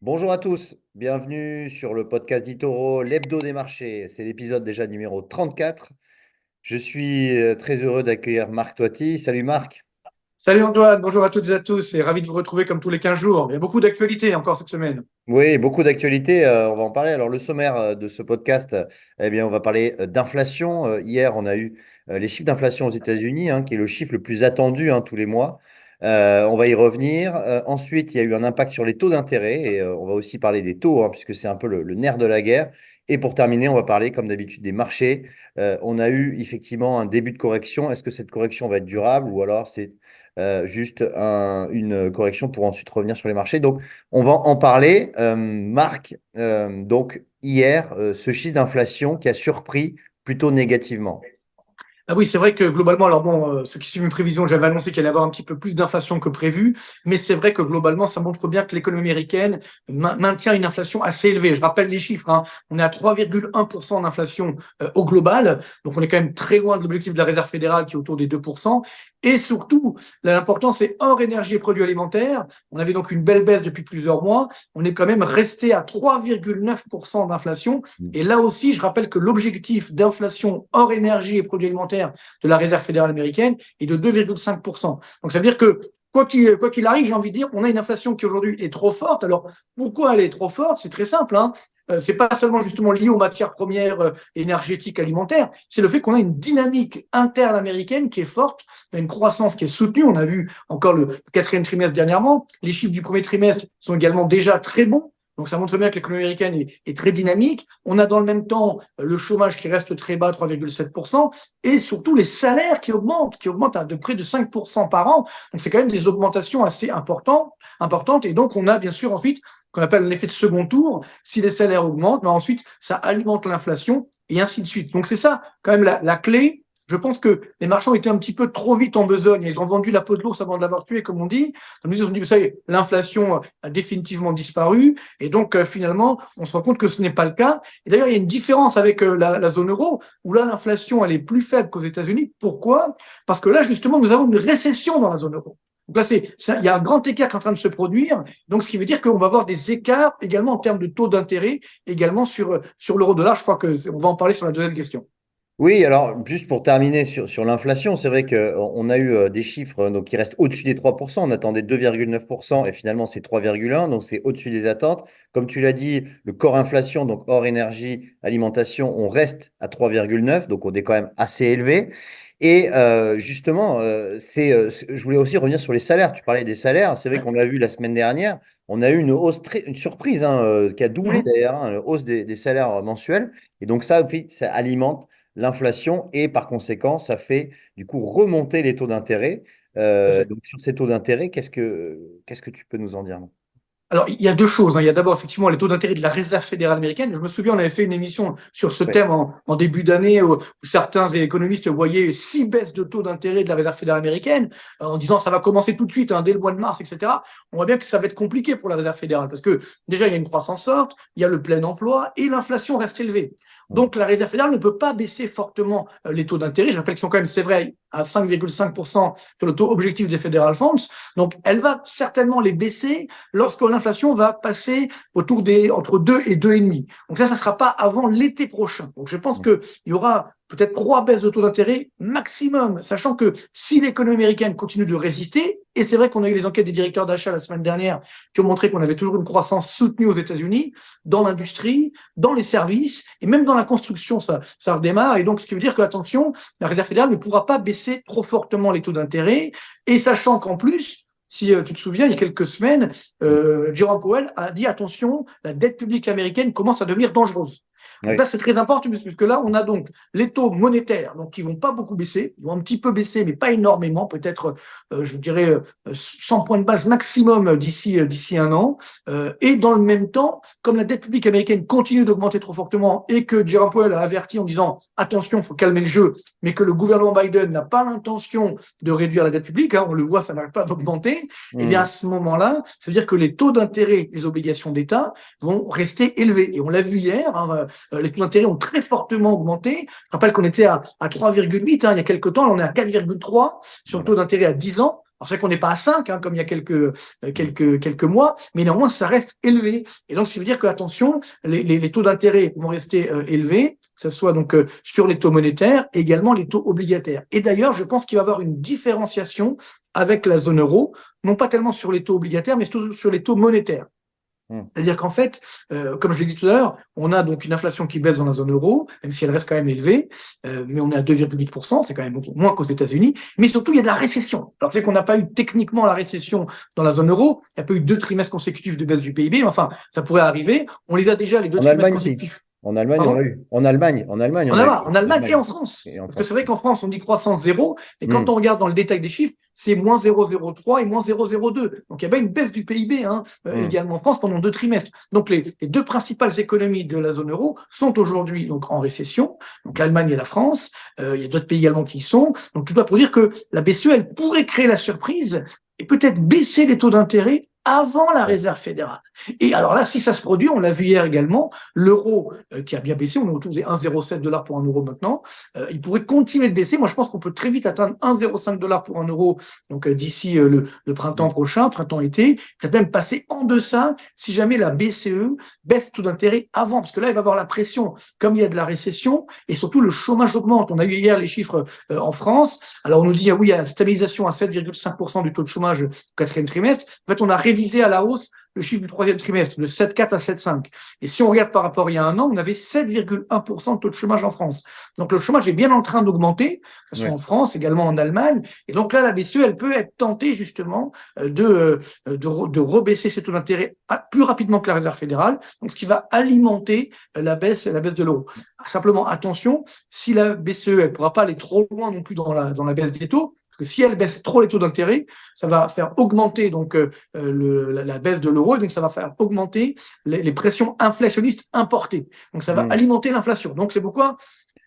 Bonjour à tous, bienvenue sur le podcast d'Itoro, l'hebdo des marchés. C'est l'épisode déjà numéro 34. Je suis très heureux d'accueillir Marc Toiti. Salut Marc. Salut Antoine, bonjour à toutes et à tous et ravi de vous retrouver comme tous les 15 jours. Il y a beaucoup d'actualités encore cette semaine. Oui, beaucoup d'actualités, on va en parler. Alors le sommaire de ce podcast, eh bien, on va parler d'inflation. Hier, on a eu les chiffres d'inflation aux États-Unis, hein, qui est le chiffre le plus attendu tous les mois. On va y revenir. Ensuite, il y a eu un impact sur les taux d'intérêt et on va aussi parler des taux, puisque c'est un peu le nerf de la guerre. Et pour terminer, on va parler, comme d'habitude, des marchés. On a eu effectivement un début de correction. Est-ce que cette correction va être durable ou alors c'est juste une correction pour ensuite revenir sur les marchés? Donc, on va en parler. Marc, donc hier, ce chiffre d'inflation qui a surpris plutôt négativement. Ah oui, c'est vrai que globalement, alors bon, ceux qui suivent mes prévisions, j'avais annoncé qu'il allait y avoir un petit peu plus d'inflation que prévu, mais c'est vrai que globalement, ça montre bien que l'économie américaine maintient une inflation assez élevée. Je rappelle les chiffres, hein. On est à 3,1% d'inflation au global, donc on est quand même très loin de l'objectif de la Réserve fédérale qui est autour des 2%. Et surtout, l'important, c'est hors énergie et produits alimentaires. On avait donc une belle baisse depuis plusieurs mois. On est quand même resté à 3,9% d'inflation. Et là aussi, je rappelle que l'objectif d'inflation hors énergie et produits alimentaires de la Réserve fédérale américaine est de 2,5%. Donc ça veut dire que quoi qu'il arrive, j'ai envie de dire, on a une inflation qui aujourd'hui est trop forte. Alors pourquoi elle est trop forte? C'est très simple, hein. C'est pas seulement justement lié aux matières premières énergétiques, alimentaires, c'est le fait qu'on a une dynamique interne américaine qui est forte, on a une croissance qui est soutenue. On a vu encore le quatrième trimestre dernièrement. Les chiffres du premier trimestre sont également déjà très bons. Donc ça montre bien que l'économie américaine est très dynamique. On a dans le même temps le chômage qui reste très bas, 3,7%, et surtout les salaires qui augmentent à de près de 5% par an. Donc c'est quand même des augmentations assez importantes. Et donc on a bien sûr ensuite qu'on appelle l'effet de second tour. Si les salaires augmentent, ben ensuite ça alimente l'inflation et ainsi de suite. Donc c'est ça quand même la clé. Je pense que les marchands étaient un petit peu trop vite en besogne. Ils ont vendu la peau de l'ours avant de l'avoir tué, comme on dit. Donc, ils ont dit, vous savez, l'inflation a définitivement disparu. Et donc, finalement, on se rend compte que ce n'est pas le cas. Et d'ailleurs, il y a une différence avec la zone euro, où là, l'inflation, elle est plus faible qu'aux États-Unis. Pourquoi? Parce que là, justement, nous avons une récession dans la zone euro. Donc là, il y a un grand écart qui est en train de se produire. Donc, ce qui veut dire qu'on va avoir des écarts également en termes de taux d'intérêt, également sur l'euro-dollar. Je crois qu'on va en parler sur la deuxième question. Oui, alors juste pour terminer sur l'inflation, c'est vrai qu'on a eu des chiffres donc, qui restent au-dessus des 3%. On attendait 2,9% et finalement c'est 3,1%, donc c'est au-dessus des attentes. Comme tu l'as dit, le corps inflation, donc hors énergie, alimentation, on reste à 3,9%, donc on est quand même assez élevé. Et justement, je voulais aussi revenir sur les salaires. Tu parlais des salaires, c'est vrai qu'on l'a vu la semaine dernière. On a eu une hausse, une surprise qui a doublé Mhm. d'ailleurs, une hausse des salaires mensuels. Et donc ça, oui, ça alimente l'inflation et par conséquent, ça fait du coup remonter les taux d'intérêt. Tout à fait. Donc sur ces taux d'intérêt, qu'est-ce que tu peux nous en dire? Alors, il y a deux choses, hein. Il y a d'abord effectivement les taux d'intérêt de la Réserve fédérale américaine. Je me souviens, on avait fait une émission sur ce Oui. thème en début d'année où certains économistes voyaient 6 baisses de taux d'intérêt de la Réserve fédérale américaine en disant ça va commencer tout de suite, hein, dès le mois de mars, etc. On voit bien que ça va être compliqué pour la Réserve fédérale parce que déjà, il y a une croissance forte, il y a le plein emploi et l'inflation reste élevée. Donc, la Réserve fédérale ne peut pas baisser fortement les taux d'intérêt. Je rappelle qu'ils sont quand même, c'est vrai, à 5,5% sur le taux objectif des Federal Funds. Donc, elle va certainement les baisser lorsque l'inflation va passer entre 2 et 2,5. Donc ça ne sera pas avant l'été prochain. Donc je pense qu'il y aura peut-être 3 baisses de taux d'intérêt maximum, sachant que si l'économie américaine continue de résister, et c'est vrai qu'on a eu les enquêtes des directeurs d'achat la semaine dernière qui ont montré qu'on avait toujours une croissance soutenue aux États-Unis, dans l'industrie, dans les services, et même dans la construction, ça redémarre. Et donc, ce qui veut dire que, attention, la Réserve fédérale ne pourra pas baisser trop fortement les taux d'intérêt, et sachant qu'en plus, si tu te souviens, il y a quelques semaines, Jerome Powell a dit attention, la dette publique américaine commence à devenir dangereuse. Donc Oui. là, c'est très important puisque là, on a donc les taux monétaires, donc qui vont pas beaucoup baisser, ils vont un petit peu baisser, mais pas énormément, peut-être, je dirais, 100 points de base maximum d'ici un an. Et dans le même temps, comme la dette publique américaine continue d'augmenter trop fortement et que Jerome Powell a averti en disant attention, il faut calmer le jeu, mais que le gouvernement Biden n'a pas l'intention de réduire la dette publique, hein, on le voit, ça n'arrête pas d'augmenter, et bien à Hmm. ce moment-là, ça veut dire que les taux d'intérêt des obligations d'État vont rester élevés. Et on l'a vu hier, hein, les taux d'intérêt ont très fortement augmenté. Je rappelle qu'on était à 3,8 hein, il y a quelques temps, là on est à 4,3 sur le Voilà. taux d'intérêt à 10 ans. Alors, c'est vrai qu'on n'est pas à 5, hein, comme il y a quelques mois, mais néanmoins, ça reste élevé. Et donc, ce qui veut dire que, attention, les taux d'intérêt vont rester élevés, que ce soit donc sur les taux monétaires, et également les taux obligataires. Et d'ailleurs, je pense qu'il va y avoir une différenciation avec la zone euro, non pas tellement sur les taux obligataires, mais surtout sur les taux monétaires. Hmm. C'est-à-dire qu'en fait, comme je l'ai dit tout à l'heure, on a donc une inflation qui baisse dans la zone euro, même si elle reste quand même élevée, mais on est à 2,8%, c'est quand même beaucoup moins qu'aux États-Unis. Mais surtout, il y a de la récession. Alors, c'est qu'on n'a pas eu techniquement la récession dans la zone euro, il n'y a pas eu 2 trimestres consécutifs de baisse du PIB, mais enfin, ça pourrait arriver. On les a déjà, les deux En trimestres Allemagne, si. consécutifs. En Allemagne, on l'a Pardon? eu. En Allemagne, on a eu. En En Allemagne et Allemagne. en France. Et en Parce que France c'est vrai aussi. qu'en France, on dit croissance zéro, mais quand Hmm. on regarde dans le détail des chiffres, c'est moins 0,03 et moins 0,02. Donc il y a bien une baisse du PIB Hmm. également en France pendant 2 trimestres. Donc les deux principales économies de la zone euro sont aujourd'hui donc en récession. Donc l'Allemagne et la France. Il y a d'autres pays également qui y sont. Donc tout ça pour dire que la BCE, elle pourrait créer la surprise et peut-être baisser les taux d'intérêt avant la Ouais. réserve fédérale. Et alors là, si ça se produit, on l'a vu hier également, l'euro qui a bien baissé, on est autour des 1,07 $ pour un euro maintenant, il pourrait continuer de baisser. Moi, je pense qu'on peut très vite atteindre 1,05 $ pour un euro donc d'ici le printemps Hmm. prochain, printemps-été, peut-être même passer en deçà si jamais la BCE baisse le taux d'intérêt avant, parce que là, il va y avoir la pression, comme il y a de la récession, et surtout le chômage augmente. On a eu hier les chiffres en France. Alors, on nous dit, ah oui, il y a une stabilisation à 7,5% du taux de chômage au quatrième trimestre. En fait, on a révisé à la hausse le chiffre du troisième trimestre, de 7,4 à 7,5. Et si on regarde par rapport à il y a un an, on avait 7,1% de taux de chômage en France. Donc le chômage est bien en train d'augmenter, que ce soit Ouais. en France, également en Allemagne. Et donc là, la BCE, elle peut être tentée justement de rebaisser ses taux d'intérêt plus rapidement que la Réserve fédérale, donc ce qui va alimenter la baisse de l'euro. Simplement, attention, si la BCE, elle ne pourra pas aller trop loin non plus dans la baisse des taux, parce que si elle baisse trop les taux d'intérêt, ça va faire augmenter donc la baisse de l'euro, et donc ça va faire augmenter les pressions inflationnistes importées. Donc ça va Hmm. alimenter l'inflation. Donc c'est pourquoi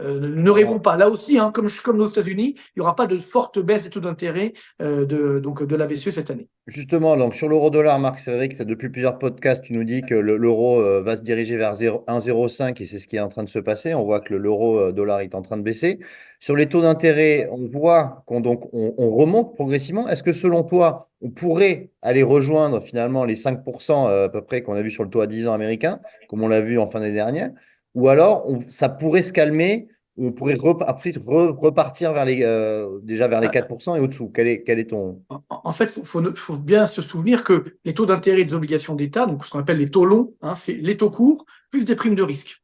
ne rêvons Alors, pas. Là aussi, comme aux États-Unis, il n'y aura pas de forte baisse des taux d'intérêt de la BCE cette année. justement, donc sur l'euro-dollar, Marc, c'est vrai que ça, depuis plusieurs podcasts, tu nous dis que l'euro va se diriger vers 1,05 et c'est ce qui est en train de se passer. On voit que l'euro-dollar est en train de baisser. Sur les taux d'intérêt, on voit qu'on remonte progressivement. Est-ce que selon toi, on pourrait aller rejoindre finalement les 5% à peu près qu'on a vu sur le taux à 10 ans américain, comme on l'a vu en fin d'année dernière, ou alors ça pourrait se calmer, on pourrait après repartir déjà vers les 4% et au-dessous. Quel est ton... En fait, faut bien se souvenir que les taux d'intérêt des obligations d'État, donc ce qu'on appelle les taux longs, c'est les taux courts plus des primes de risque.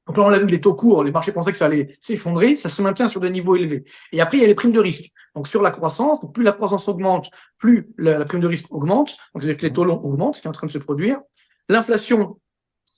Donc là, on l'a vu, les taux courts, les marchés pensaient que ça allait s'effondrer, ça se maintient sur des niveaux élevés. Et après, il y a les primes de risque. Donc sur la croissance, donc plus la croissance augmente, plus la prime de risque augmente. Donc c'est-à-dire que les taux longs augmentent, ce qui est en train de se produire. L'inflation,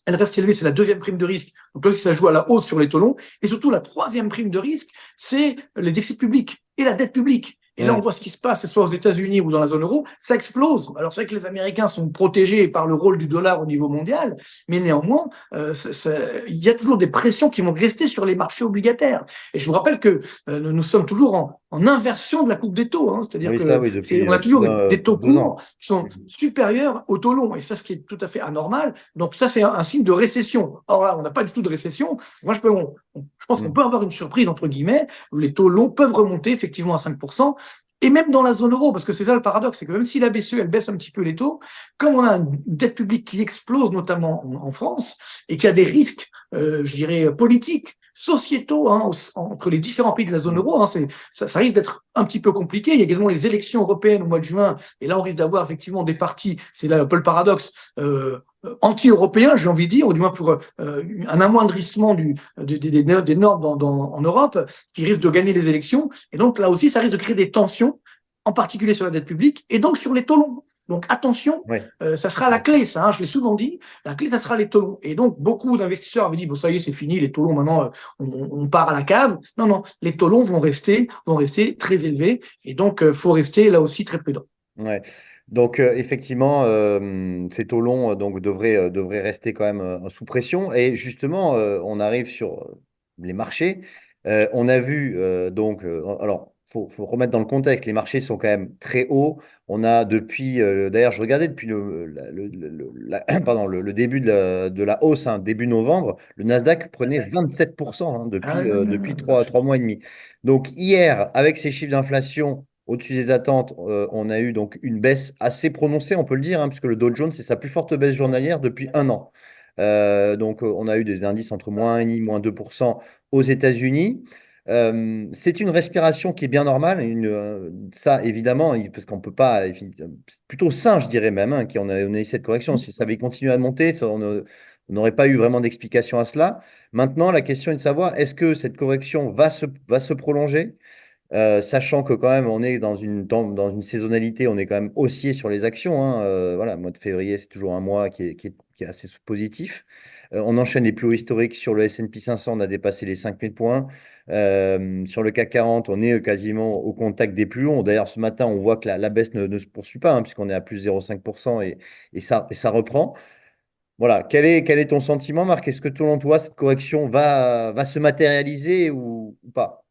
elle reste élevée, c'est la deuxième prime de risque. Donc là aussi, ça joue à la hausse sur les taux longs. Et surtout, la troisième prime de risque, c'est les déficits publics et la dette publique. Et là, on Hmm. voit ce qui se passe, que ce soit aux États-Unis ou dans la zone euro, ça explose. Alors, c'est vrai que les Américains sont protégés par le rôle du dollar au niveau mondial, mais néanmoins, il y a toujours des pressions qui vont rester sur les marchés obligataires. Et je vous rappelle que nous sommes toujours en inversion de la courbe des taux. C'est-à-dire Oui, ça, que oui, on a toujours des plus taux de 2 ans. courts qui sont supérieurs aux taux longs. Et ça, ce qui est tout à fait anormal. Donc, ça, c'est un signe de récession. Or là, on n'a pas du tout de récession. Moi, je pense qu'on Hmm. peut avoir une surprise, entre guillemets, où les taux longs peuvent remonter effectivement à 5%. Et même dans la zone euro, parce que c'est ça le paradoxe, c'est que même si la BCE, elle baisse un petit peu les taux, comme on a une dette publique qui explose, notamment en France, et qu'il y a des risques, je dirais, politiques, sociétaux, entre les différents pays de la zone Hmm. euro, ça risque d'être un petit peu compliqué. Il y a également les élections européennes au mois de juin, et là, on risque d'avoir effectivement des partis, c'est là un peu le paradoxe, anti-européens, j'ai envie de dire, ou du moins pour un amoindrissement des normes en Europe, qui risque de gagner les élections. Et donc là aussi, ça risque de créer des tensions, en particulier sur la dette publique et donc sur les taux longs. Donc attention, Ouais. ça sera la clé, ça, je l'ai souvent dit, la clé, ça sera les taux longs. Et donc beaucoup d'investisseurs avaient dit, bon ça y est, c'est fini, les taux longs, maintenant, on part à la cave. Non, non, les taux longs vont rester très élevés. Et donc, il faut rester là aussi très prudent. Ouais. Donc, effectivement, ces taux longs devraient rester quand même sous pression. Et justement, on arrive sur les marchés. On a vu, alors, faut remettre dans le contexte, les marchés sont quand même très hauts. On a depuis, d'ailleurs, je regardais depuis pardon, le début de la hausse, hein, début novembre, le Nasdaq prenait 27% hein, Ah, depuis trois mois et demi. Donc, hier, avec ces chiffres d'inflation, au-dessus des attentes. On a eu donc une baisse assez prononcée, on peut le dire, hein, puisque le Dow Jones, c'est sa plus forte baisse journalière depuis un an. On a eu des indices entre -1,5, -2% aux États-Unis. C'est une respiration qui est bien normale, ça évidemment, parce qu'on peut pas, c'est plutôt sain, je dirais même, hein, on a eu cette correction. Si ça avait continué à monter, on n'aurait pas eu vraiment d'explication à cela. Maintenant, la question est de savoir, est-ce que cette correction va se prolonger? Sachant que quand même on est dans une saisonnalité, on est quand même haussier sur les actions, hein. Voilà, le mois de février, c'est toujours un mois qui est assez positif. On enchaîne les plus hauts historiques sur le S&P 500, on a dépassé les 5000 points. Sur le CAC 40, on est quasiment au contact des plus hauts. D'ailleurs, ce matin, on voit que la baisse ne se poursuit pas, hein, puisqu'on est à plus 0,5% et ça reprend. Voilà, quel est ton sentiment, Marc? Est-ce que selon toi, cette correction va se matérialiser ou pas?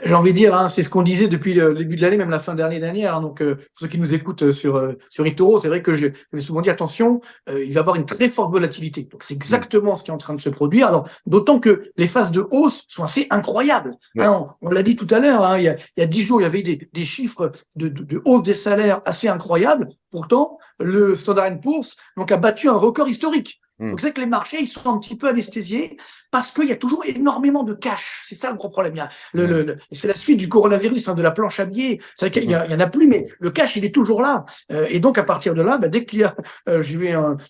J'ai envie de dire, hein, c'est ce qu'on disait depuis le début de l'année, même la fin d'année dernière. Hein. Donc, pour ceux qui nous écoutent sur eToro, c'est vrai que j'avais souvent dit attention, il va y avoir une très forte volatilité. Donc, c'est Mm. exactement ce qui est en train de se produire. Alors, d'autant que les phases de hausse sont assez incroyables. Ouais. Hein, on l'a dit tout à l'heure, hein, il y a 10 jours, il y avait des chiffres de hausse des salaires assez incroyables. Pourtant, le Standard Poor's donc, a battu un record historique. Mm. Donc, c'est que les marchés, ils sont un petit peu anesthésiés parce qu'il y a toujours énormément de cash. C'est ça le gros problème. Ouais. C'est la suite du coronavirus, hein, de la planche à billets. C'est vrai qu'il Mhm. y en a plus, mais le cash, il est toujours là. Et donc, à partir de là, bah, dès qu'il y a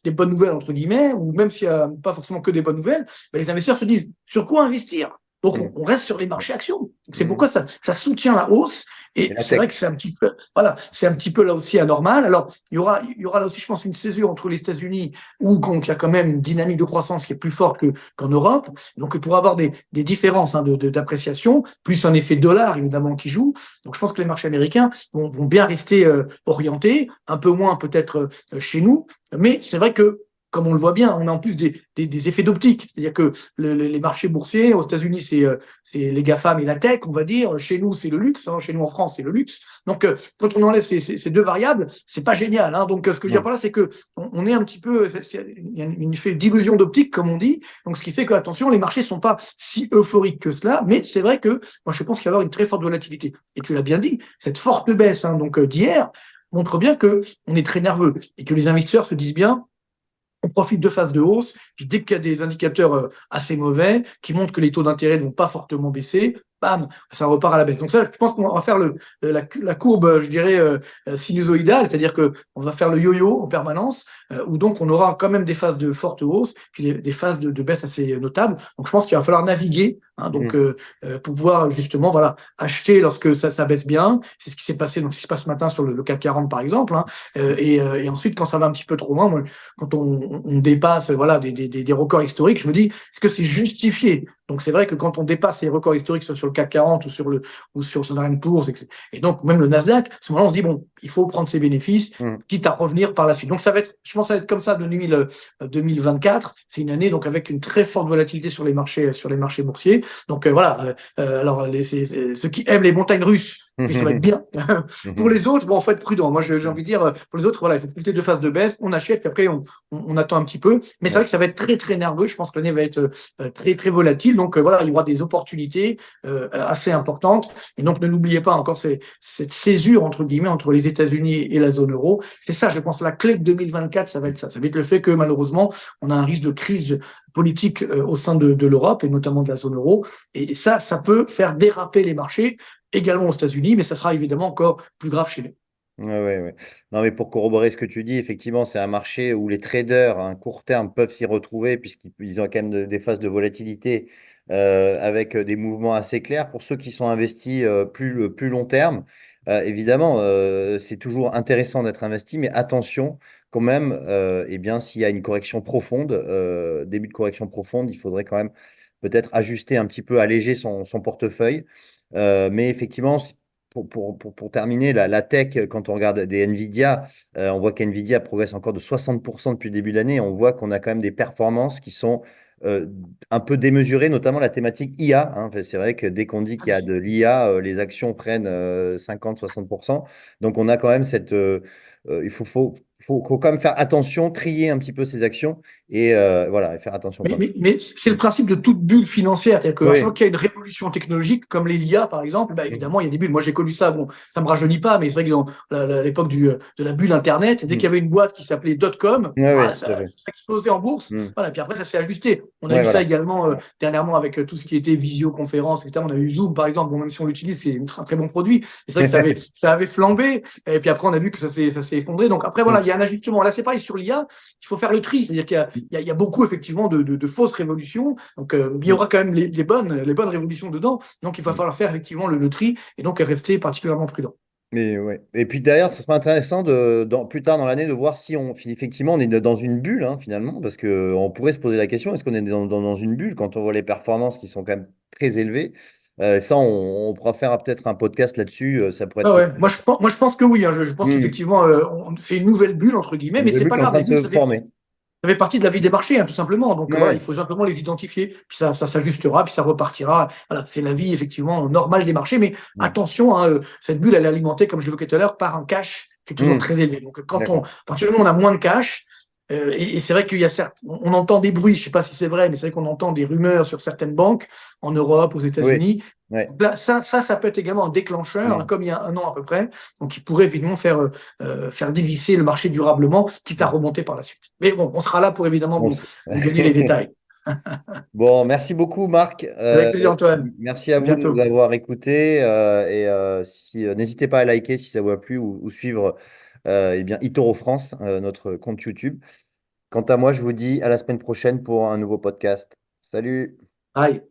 des bonnes nouvelles, entre guillemets, ou même s'il n'y a pas forcément que des bonnes nouvelles, bah, les investisseurs se disent sur quoi investir. Donc, Mm. on reste sur les marchés actions. Donc, c'est Mm. pourquoi ça soutient la hausse. Et Et la c'est vrai tech. que c'est un petit peu, voilà, c'est un petit peu là aussi anormal. Alors, il y aura là aussi, je pense, une césure entre les États-Unis où donc, il y a quand même une dynamique de croissance qui est plus forte qu'en Europe. Donc, il pourrait avoir des différences, hein, d'appréciation, plus un effet dollar, évidemment, qui joue. Donc, je pense que les marchés américains vont bien rester orientés, un peu moins peut-être chez nous. Mais c'est vrai que, comme on le voit bien, on a en plus des effets d'optique. C'est-à-dire que les marchés boursiers, aux États-Unis, c'est les GAFAM et la tech, on va dire. Chez nous, c'est le luxe. Hein. Chez nous, en France, c'est le luxe. Donc, quand on enlève ces deux variables, c'est pas génial. Hein. Donc, ce que je veux dire Mm. par là, c'est que on est un petit peu, il y a une effet d'illusion d'optique, comme on dit. Donc, ce qui fait que, attention, les marchés sont pas si euphoriques que cela. Mais c'est vrai que, moi, je pense qu'il va y avoir une très forte volatilité. Et tu l'as bien dit, cette forte baisse, hein, donc d'hier montre bien que on est très nerveux et que les investisseurs se disent bien on profite de phases de hausse, puis dès qu'il y a des indicateurs assez mauvais qui montrent que les taux d'intérêt ne vont pas fortement baisser, bam, ça repart à la baisse. Donc ça, je pense qu'on va faire la courbe, je dirais, sinusoïdale, c'est-à-dire qu'on va faire le yo-yo en permanence, où donc on aura quand même des phases de forte hausse, puis des phases de baisse assez notables. Donc je pense qu'il va falloir naviguer, hein, donc Mm. pour pouvoir justement voilà, acheter lorsque ça baisse bien. C'est ce qui s'est passé, donc ce qui se passe ce matin sur le CAC 40 par exemple. Hein, et ensuite, quand ça va un petit peu trop loin, moi, quand on dépasse voilà, des records historiques, je me dis, est-ce que c'est justifié? Donc c'est vrai que quand on dépasse les records historiques sur le CAC 40 ou sur Standard Poor's, et donc même le Nasdaq, à ce moment-là, on se dit, bon, il faut prendre ses bénéfices, Mm. quitte à revenir par la suite. Donc ça va être, je pense que ça va être comme ça de 2024. C'est une année donc avec une très forte volatilité sur les marchés boursiers. Donc voilà, alors ceux qui aiment les montagnes russes, puis ça va être Mhm. bien. Pour Mhm. les autres, bon, il faut être prudent. Moi, j'ai envie de dire, pour les autres, voilà, il faut profiter de phases de baisse, on achète, puis après, on attend un petit peu. Mais c'est vrai Ouais. que ça va être très, très nerveux. Je pense que l'année va être très, très volatile. Donc, voilà, il y aura des opportunités assez importantes. Et donc, ne n'oubliez pas encore cette césure, entre guillemets, entre les États-Unis et la zone euro. C'est ça, je pense, la clé de 2024, ça va être ça. Ça va être le fait que, malheureusement, on a un risque de crise politique au sein de l'Europe et notamment de la zone euro. Et ça peut faire déraper les marchés également aux États-Unis, mais ça sera évidemment encore plus grave chez nous. Ouais, ouais, ouais. Non, mais pour corroborer ce que tu dis, effectivement, c'est un marché où les traders à un court terme peuvent s'y retrouver puisqu'ils ont quand même des phases de volatilité avec des mouvements assez clairs. Pour ceux qui sont investis plus long terme, évidemment, c'est toujours intéressant d'être investi, mais attention quand même, eh bien, s'il y a une correction profonde, début de correction profonde, il faudrait quand même peut-être ajuster un petit peu, alléger son portefeuille. Mais effectivement, pour terminer, la tech, quand on regarde des Nvidia, on voit qu'Nvidia progresse encore de 60% depuis le début de l'année. On voit qu'on a quand même des performances qui sont euh, un peu démesurées, notamment la thématique IA, hein. Enfin, c'est vrai que dès qu'on dit qu'il y a de l'IA, les actions prennent 50-60%. Donc on a quand même il faut faut quand même faire attention, trier un petit peu ses actions et voilà, et faire attention quand même. Mais c'est le principe de toute bulle financière. C'est-à-dire qu'à chaque fois Oui. qu'il y a une révolution technologique, comme les l'IA par exemple, bah, Mm. évidemment, il y a des bulles. Moi, j'ai connu ça. Bon, ça me rajeunit pas, mais c'est vrai que dans l'époque de la bulle Internet, dès qu'il y Mm. avait une boîte qui s'appelait .com, Ouais, bah, ouais, tout à ça fait. explosait en bourse. Mm. Voilà, puis après, ça s'est ajusté. On a Ouais, eu ça voilà. également dernièrement avec tout ce qui était visioconférence, etc. On a eu Zoom, par exemple. Bon, même si on l'utilise, c'est un très bon produit. C'est vrai que ça avait flambé. Et puis après, on a vu que ça s'est effondré. Donc après, voilà, il Mm. y a un ajustement. Là, c'est pareil sur l'IA. Il faut faire le tri. C'est-à-dire qu'il y a beaucoup, effectivement, de fausses révolutions. Donc, il y Mm. aura quand même les bonnes révolutions dedans. Donc, il va Mm. falloir faire effectivement le tri et donc rester particulièrement prudent. Mais ouais. Et puis d'ailleurs, ça serait intéressant plus tard dans l'année de voir si effectivement on est dans une bulle finalement, parce que on pourrait se poser la question, est-ce qu'on est dans une bulle quand on voit les performances qui sont quand même très élevées? Ça, on pourra faire peut-être un podcast là-dessus. Ça pourrait Ah être ouais, moi, je pense que oui. Hein. Je pense Hmm. qu'effectivement, c'est une nouvelle bulle, entre guillemets, Une mais nouvelle c'est bulle pas qui est en grave. train Les de bulles, se former. ça fait partie de la vie des marchés, hein, tout simplement. Donc voilà, il Ouais. faut simplement les identifier, puis ça s'ajustera, puis ça repartira. Voilà, c'est la vie effectivement normale des marchés, mais Hmm. attention, hein, cette bulle, elle est alimentée, comme je l'évoquais tout à l'heure, par un cash qui est toujours Hmm. très élevé. Donc à D'accord. partir du moment où on a moins de cash, et c'est vrai qu'il y a certes, on entend des bruits, je ne sais pas si c'est vrai, mais c'est vrai qu'on entend des rumeurs sur certaines banques en Europe, aux Oui. États-Unis. Ouais. Donc là, ça peut être également un déclencheur, hein, Hmm. comme il y a un an à peu près, donc qui pourrait évidemment faire dévisser le marché durablement, quitte à Hmm. remonter par la suite. Mais bon, on sera là pour évidemment Bon, vous donner les détails. bon, merci beaucoup, Marc. Avec plaisir, Antoine. Merci à À vous de nous bientôt. avoir écoutés. N'hésitez pas à liker si ça vous a plu ou suivre eh bien, eToro France, notre compte YouTube. Quant à moi, je vous dis à la semaine prochaine pour un nouveau podcast. Salut! Bye.